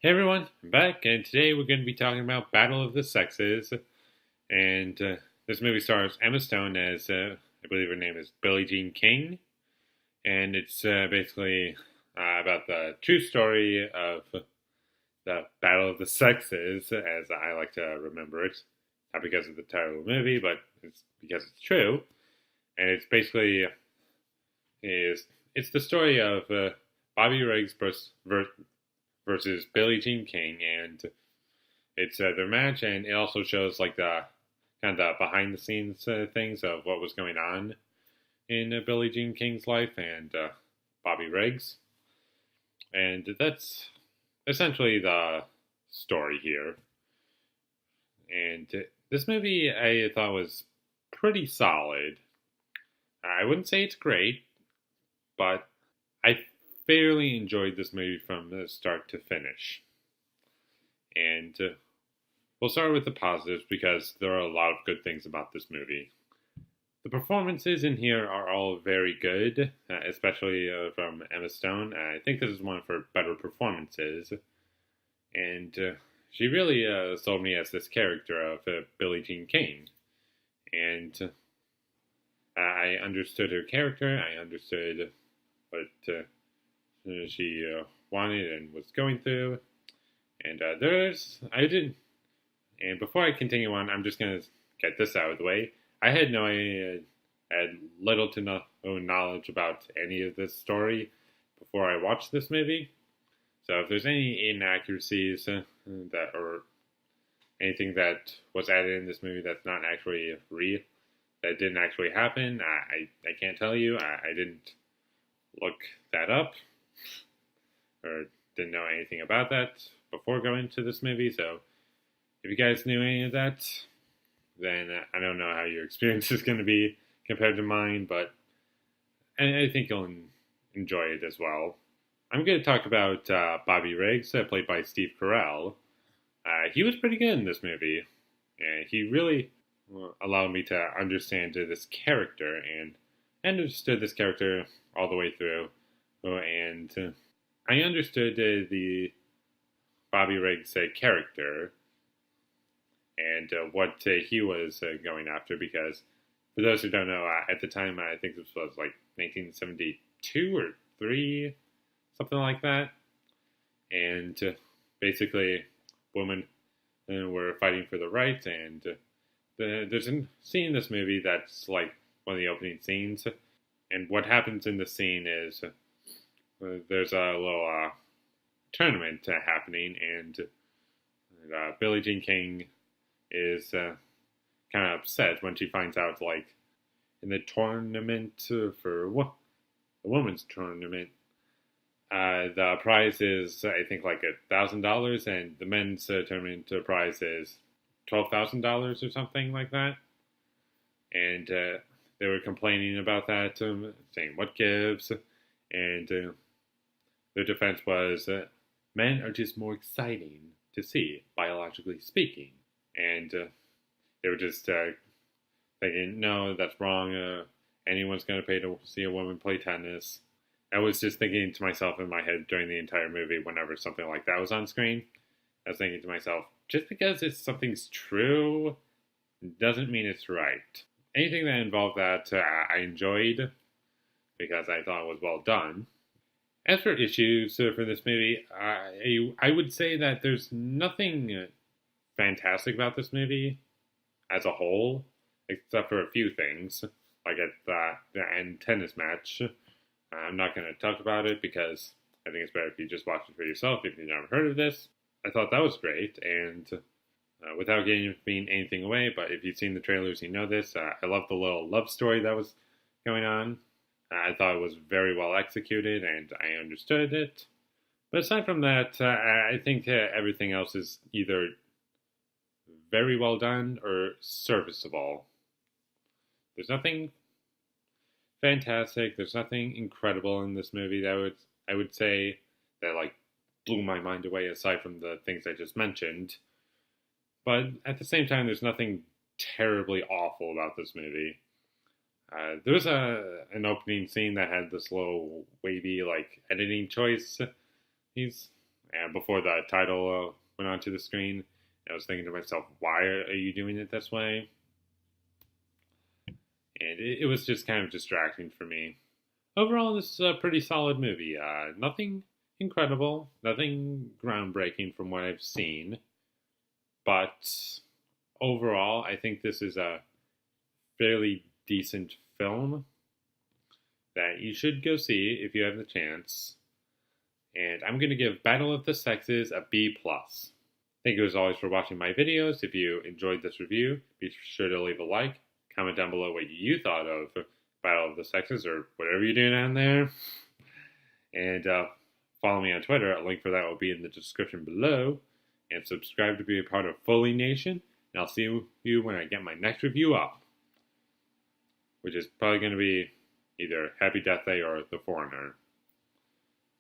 Hey everyone, I'm back, and today we're going to be talking about Battle of the Sexes. And this movie stars Emma Stone as, I believe her name is Billie Jean King, and it's basically about the true story of the Battle of the Sexes, as I like to remember it. Not because of the title of the movie, but it's because it's true. And it's basically is it's the story of Bobby Riggs versus Billie Jean King, and it's their match, and it also shows like the kind of the behind the scenes things of what was going on in Billie Jean King's life and Bobby Riggs, and that's essentially the story here. And this movie I thought was pretty solid. I wouldn't say it's great, but I fairly enjoyed this movie from the start to finish. And we'll start with the positives because there are a lot of good things about this movie. The performances in here are all very good, especially from Emma Stone. I think this is one of her better performances. And she really sold me as this character of Billie Jean King. And I understood her character. I understood what she wanted and was going through. And and before I continue on, I'm just going to get this out of the way. I had had little to no knowledge about any of this story before I watched this movie. So if there's any inaccuracies or anything that was added in this movie that's not actually real, that didn't actually happen, I can't tell you. I didn't look that up or didn't know anything about that before going to this movie. So if you guys knew any of that, then I don't know how your experience is going to be compared to mine, but I think you'll enjoy it as well. I'm going to talk about Bobby Riggs, played by Steve Carell. He was pretty good in this movie. And he really allowed me to understand this character and understood this character all the way through. And I understood the Bobby Riggs character and what he was going after, because for those who don't know, at the time I think this was like 1972 or 3, something like that, and basically women were fighting for the rights, and there's a scene in this movie that's like one of the opening scenes, and what happens in the scene is there's a little tournament happening, and Billie Jean King is kind of upset when she finds out, like, in the tournament for the women's tournament, the prize is, I think, like $1,000, and the men's tournament prize is $12,000 or something like that. And they were complaining about that, saying, what gives? And their defense was, men are just more exciting to see, biologically speaking. And they were just thinking, no, that's wrong. Anyone's going to pay to see a woman play tennis. I was just thinking to myself in my head during the entire movie, whenever something like that was on screen, I was thinking to myself, just because something's true doesn't mean it's right. Anything that involved that, I enjoyed because I thought it was well done. As for issues for this movie, I would say that there's nothing fantastic about this movie as a whole, except for a few things, like at the end tennis match. I'm not going to talk about it because I think it's better if you just watch it for yourself if you've never heard of this. I thought that was great, and without giving anything away, but if you've seen the trailers, you know this. I love the little love story that was going on. I thought it was very well executed, and I understood it. But aside from that, I think everything else is either very well done or serviceable. There's nothing fantastic. There's nothing incredible in this movie that I would say that like blew my mind away, aside from the things I just mentioned. But at the same time, there's nothing terribly awful about this movie. There was an opening scene that had this little wavy like editing choice. And before the title went onto the screen, I was thinking to myself, why are you doing it this way? And it was just kind of distracting for me. Overall, this is a pretty solid movie. Nothing incredible, nothing groundbreaking from what I've seen. But overall, I think this is a fairly decent film that you should go see if you have the chance. And I'm going to give Battle of the Sexes a B+. Thank you as always for watching my videos. If you enjoyed this review, be sure to leave a like, comment down below what you thought of Battle of the Sexes or whatever you're doing down there. And follow me on Twitter. A link for that will be in the description below. And subscribe to be a part of Foley Nation. And I'll see you when I get my next review up, which is probably going to be either Happy Death Day or The Foreigner.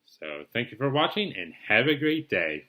So thank you for watching and have a great day.